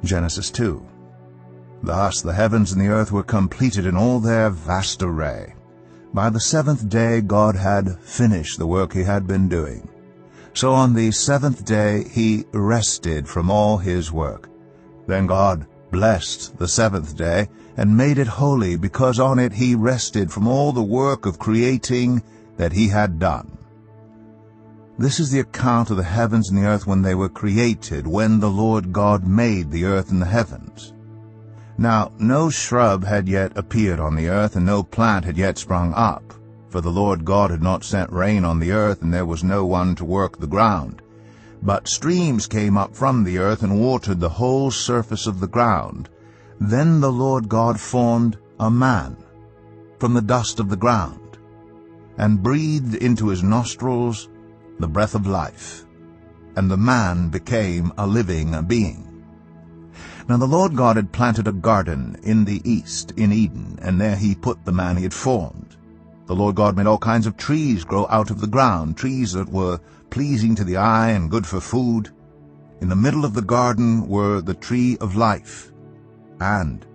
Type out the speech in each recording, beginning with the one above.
Genesis 2. Thus the heavens and the earth were completed in all their vast array. By the seventh day God had finished the work he had been doing. So on the seventh day he rested from all his work. Then God blessed the seventh day and made it holy, because on it he rested from all the work of creating that he had done. This is the account of the heavens and the earth when they were created, when the Lord God made the earth and the heavens. Now no shrub had yet appeared on the earth, and no plant had yet sprung up, for the Lord God had not sent rain on the earth, and there was no one to work the ground. But streams came up from the earth and watered the whole surface of the ground. Then the Lord God formed a man from the dust of the ground, and breathed into his nostrils the breath of life, and the man became a living being. Now the Lord God had planted a garden in the east, in Eden, and there he put the man he had formed. The Lord God made all kinds of trees grow out of the ground, trees that were pleasing to the eye and good for food. In the middle of the garden were the tree of life, and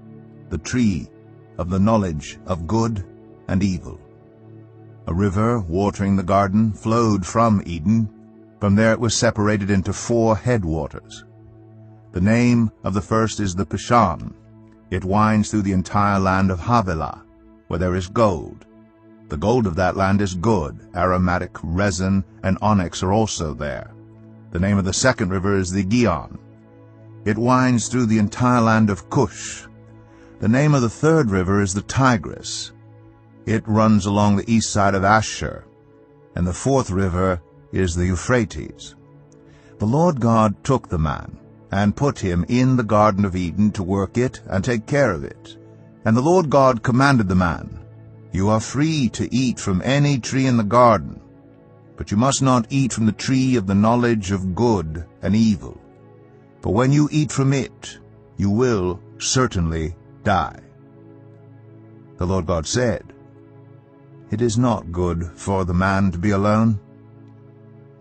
the tree of the knowledge of good and evil. A river, watering the garden, flowed from Eden. From there it was separated into 4 headwaters. The name of the first is the Pison. It winds through the entire land of Havilah, where there is gold. The gold of that land is good. Aromatic, resin, and onyx are also there. The name of the second river is the Gihon. It winds through the entire land of Cush. The name of the third river is the Tigris. It runs along the east side of Asher. And the fourth river is the Euphrates. The Lord God took the man and put him in the Garden of Eden to work it and take care of it. And the Lord God commanded the man, "You are free to eat from any tree in the garden, but you must not eat from the tree of the knowledge of good and evil. For when you eat from it, you will certainly die." The Lord God said, "It is not good for the man to be alone.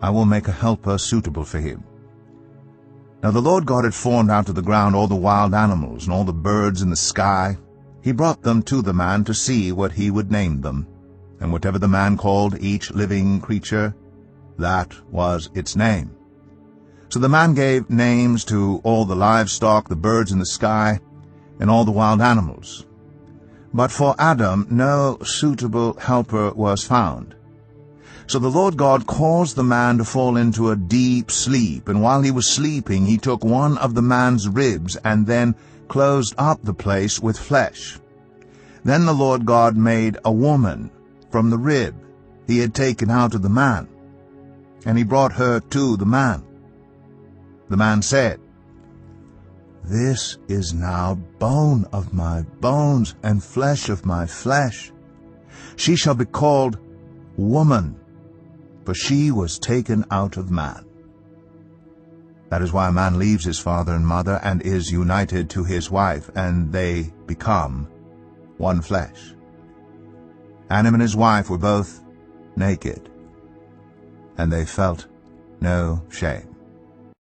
I will make a helper suitable for him." Now the Lord God had formed out of the ground all the wild animals and all the birds in the sky. He brought them to the man to see what he would name them. And whatever the man called each living creature, that was its name. So the man gave names to all the livestock, the birds in the sky, and all the wild animals. But for Adam no suitable helper was found. So the Lord God caused the man to fall into a deep sleep, and while he was sleeping he took one of the man's ribs and then closed up the place with flesh. Then the Lord God made a woman from the rib he had taken out of the man, and he brought her to the man. The man said, "This is now bone of my bones and flesh of my flesh. She shall be called woman, for she was taken out of man." That is why a man leaves his father and mother and is united to his wife, and they become one flesh. Adam and his wife were both naked, and they felt no shame.